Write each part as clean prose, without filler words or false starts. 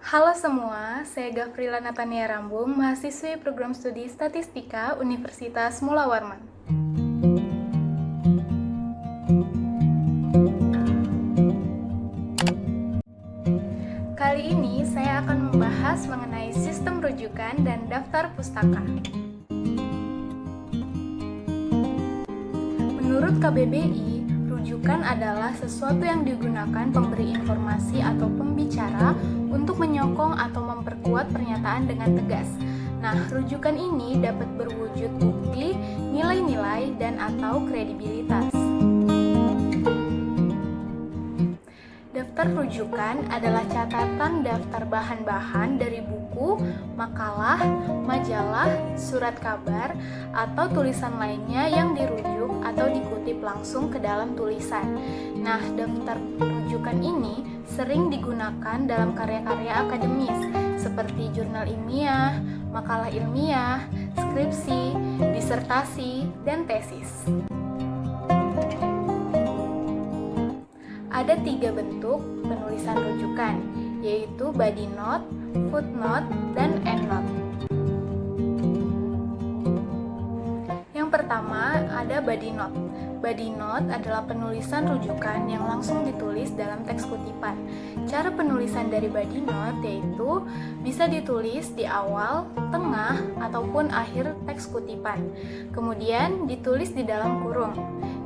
Halo semua, saya Gafrila Natania Rambung, mahasiswi program studi Statistika Universitas Mula Warman. Kali ini saya akan membahas mengenai sistem rujukan dan daftar pustaka. Menurut KBBI, rujukan adalah sesuatu yang digunakan pemberi informasi atau pembicara untuk menyokong atau memperkuat pernyataan dengan tegas. Nah, rujukan ini dapat berwujud bukti, nilai-nilai, dan atau kredibilitas. Daftar rujukan adalah catatan daftar bahan-bahan dari buku, makalah, majalah, surat kabar, atau tulisan lainnya yang dirujuk atau dikutip langsung ke dalam tulisan. Nah, daftar rujukan ini sering digunakan dalam karya-karya akademis seperti jurnal ilmiah, makalah ilmiah, skripsi, disertasi, dan tesis. Ada 3 bentuk penulisan rujukan, yaitu body note, footnote, dan endnote. Yang pertama ada body note. Body note adalah penulisan rujukan yang langsung ditulis dalam teks kutipan. Cara penulisan dari body note yaitu bisa ditulis di awal, tengah, ataupun akhir teks kutipan. Kemudian ditulis di dalam kurung.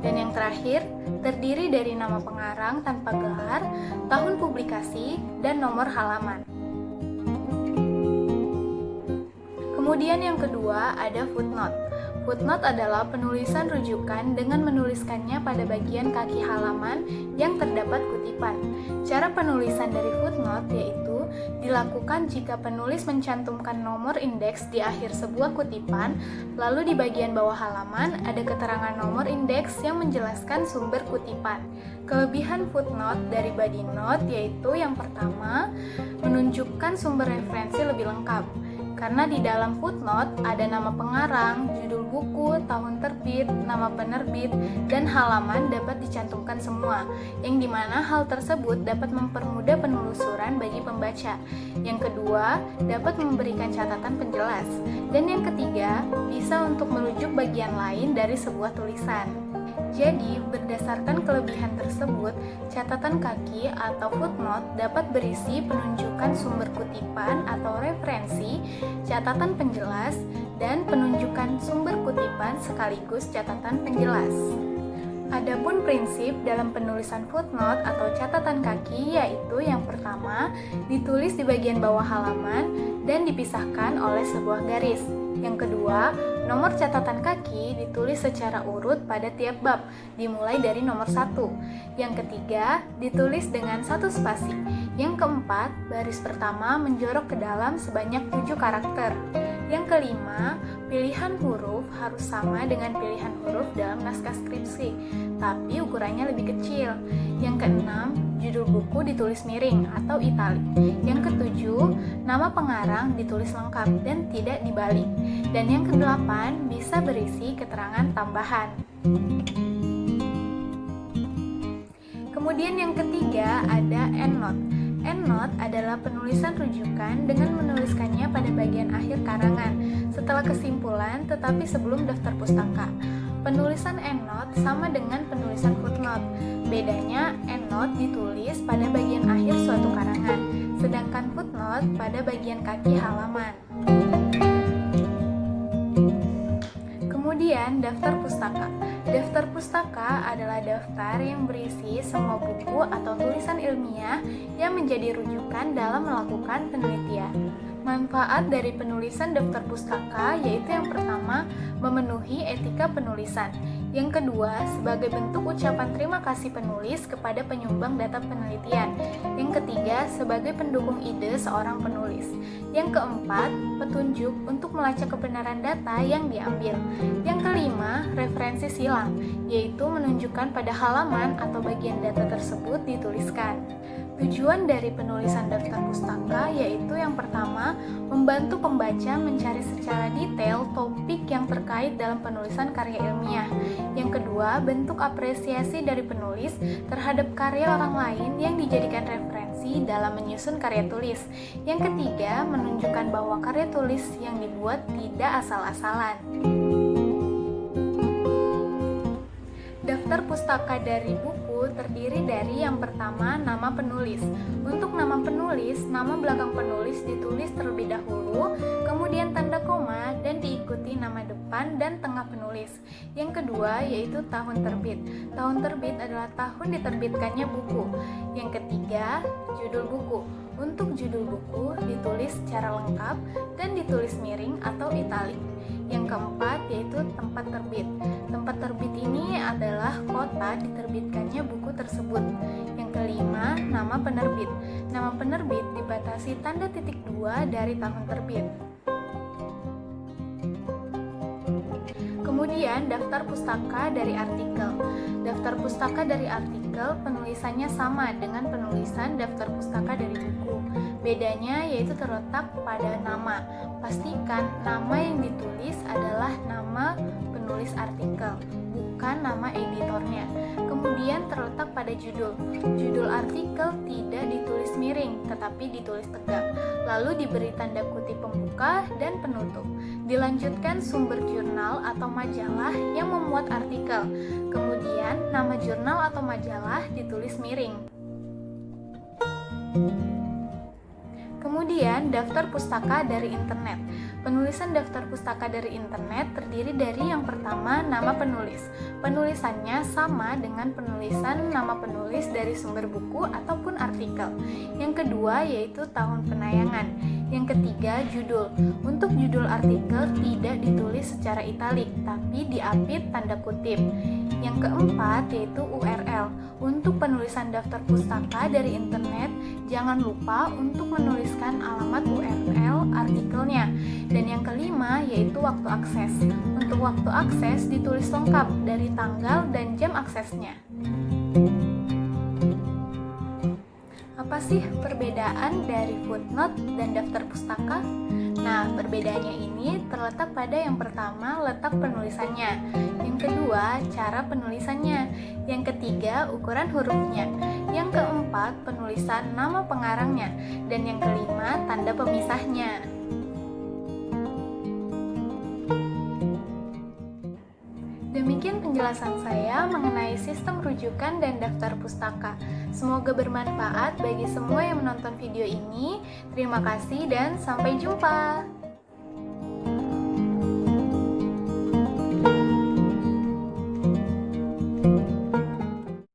Dan yang terakhir, terdiri dari nama pengarang tanpa gelar, tahun publikasi, dan nomor halaman. Kemudian yang kedua ada footnote. Footnote adalah penulisan rujukan dengan menuliskannya pada bagian kaki halaman yang terdapat kutipan. Cara penulisan dari footnote yaitu dilakukan jika penulis mencantumkan nomor indeks di akhir sebuah kutipan, lalu di bagian bawah halaman ada keterangan nomor indeks yang menjelaskan sumber kutipan. Kelebihan footnote dari body note yaitu yang pertama, menunjukkan sumber referensi lebih lengkap. Karena di dalam footnote ada nama pengarang, judul buku, tahun terbit, nama penerbit, dan halaman dapat dicantumkan semua, yang dimana hal tersebut dapat mempermudah penelusuran bagi pembaca. Yang kedua, dapat memberikan catatan penjelas. Dan yang ketiga, bisa untuk merujuk bagian lain dari sebuah tulisan. Jadi, berdasarkan kelebihan tersebut, catatan kaki atau footnote dapat berisi penunjukan sumber kutipan atau referensi, catatan penjelas, dan penunjukan sumber kutipan sekaligus catatan penjelas. Adapun prinsip dalam penulisan footnote atau catatan kaki yaitu yang pertama, ditulis di bagian bawah halaman dan dipisahkan oleh sebuah garis. Yang kedua, nomor catatan kaki ditulis secara urut pada tiap bab, dimulai dari nomor 1. Yang ketiga, ditulis dengan 1 spasi. Yang keempat, baris pertama menjorok ke dalam sebanyak 7 karakter. Yang kelima, pilihan huruf harus sama dengan pilihan huruf dalam naskah skripsi, tapi ukurannya lebih kecil. Yang keenam, judul buku ditulis miring atau italik. Yang ketujuh, nama pengarang ditulis lengkap dan tidak dibalik. Dan yang kedelapan, bisa berisi keterangan tambahan. Kemudian yang ketiga ada endnote. Endnote adalah penulisan rujukan dengan menuliskannya pada bagian akhir karangan, setelah kesimpulan tetapi sebelum daftar pustaka. Penulisan endnote sama dengan penulisan footnote. Bedanya, endnote ditulis pada bagian akhir suatu karangan, sedangkan footnote pada bagian kaki halaman. Kemudian, daftar pustaka. Daftar pustaka adalah daftar yang berisi semua buku atau tulisan ilmiah yang menjadi rujukan dalam melakukan penelitian. Manfaat dari penulisan daftar pustaka yaitu yang pertama, memenuhi etika penulisan. Yang kedua, sebagai bentuk ucapan terima kasih penulis kepada penyumbang data penelitian. Yang ketiga, sebagai pendukung ide seorang penulis. Yang keempat, petunjuk untuk melacak kebenaran data yang diambil. Yang kelima, referensi silang, yaitu menunjukkan pada halaman atau bagian data tersebut dituliskan. Tujuan dari penulisan daftar pustaka yaitu yang pertama, membantu pembaca mencari secara detail topik yang terkait dalam penulisan karya ilmiah. Yang kedua, bentuk apresiasi dari penulis terhadap karya orang lain yang dijadikan referensi konsistensi dalam menyusun karya tulis. Yang ketiga, menunjukkan bahwa karya tulis yang dibuat tidak asal-asalan. Daftar pustaka dari buku terdiri dari yang pertama, nama penulis. Untuk nama penulis, nama belakang penulis ditulis terlebih dahulu, kemudian tanda koma, dan diikuti nama depan dan tengah penulis. Yang kedua yaitu tahun terbit. Tahun terbit adalah tahun diterbitkannya buku. Yang ketiga, judul buku. Untuk judul buku ditulis secara lengkap dan ditulis miring atau italik. Yang keempat yaitu tempat terbit. Tempat terbit ini adalah kota diterbitkannya buku tersebut. Yang kelima, nama penerbit. Nama penerbit dibatasi tanda titik 2 dari tahun terbit. Kemudian daftar pustaka dari artikel. Daftar pustaka dari artikel penulisannya sama dengan penulisan daftar pustaka dari buku. Bedanya yaitu terletak pada nama. Pastikan nama yang ditulis adalah nama penulis artikel, bukan nama editornya. Kemudian terletak pada judul. Judul artikel tidak ditulis miring, tetapi ditulis tegak. Lalu diberi tanda kutip pembuka dan penutup. Dilanjutkan sumber jurnal atau majalah yang memuat artikel. Kemudian nama jurnal atau majalah ditulis miring. Kemudian daftar pustaka dari internet. Penulisan daftar pustaka dari internet terdiri dari yang pertama, nama penulis. Penulisannya sama dengan penulisan nama penulis dari sumber buku ataupun artikel. Yang kedua yaitu tahun penayangan. Yang ketiga, judul. Untuk judul artikel tidak ditulis secara italik, tapi diapit tanda kutip. Yang keempat yaitu URL. Untuk penulisan daftar pustaka dari internet, jangan lupa untuk menuliskan alamat URL artikelnya. Dan yang kelima yaitu waktu akses. Untuk waktu akses ditulis lengkap dari tanggal dan jam aksesnya. Apa sih perbedaan dari footnote dan daftar pustaka? Nah, perbedaannya ini terletak pada yang pertama, letak penulisannya. Yang kedua, cara penulisannya. Yang ketiga, ukuran hurufnya. Yang keempat, penulisan nama pengarangnya. Dan yang kelima, tanda pemisahnya. Demikian penjelasan saya mengenai sistem rujukan dan daftar pustaka. Semoga bermanfaat bagi semua yang menonton video ini. Terima kasih dan sampai jumpa.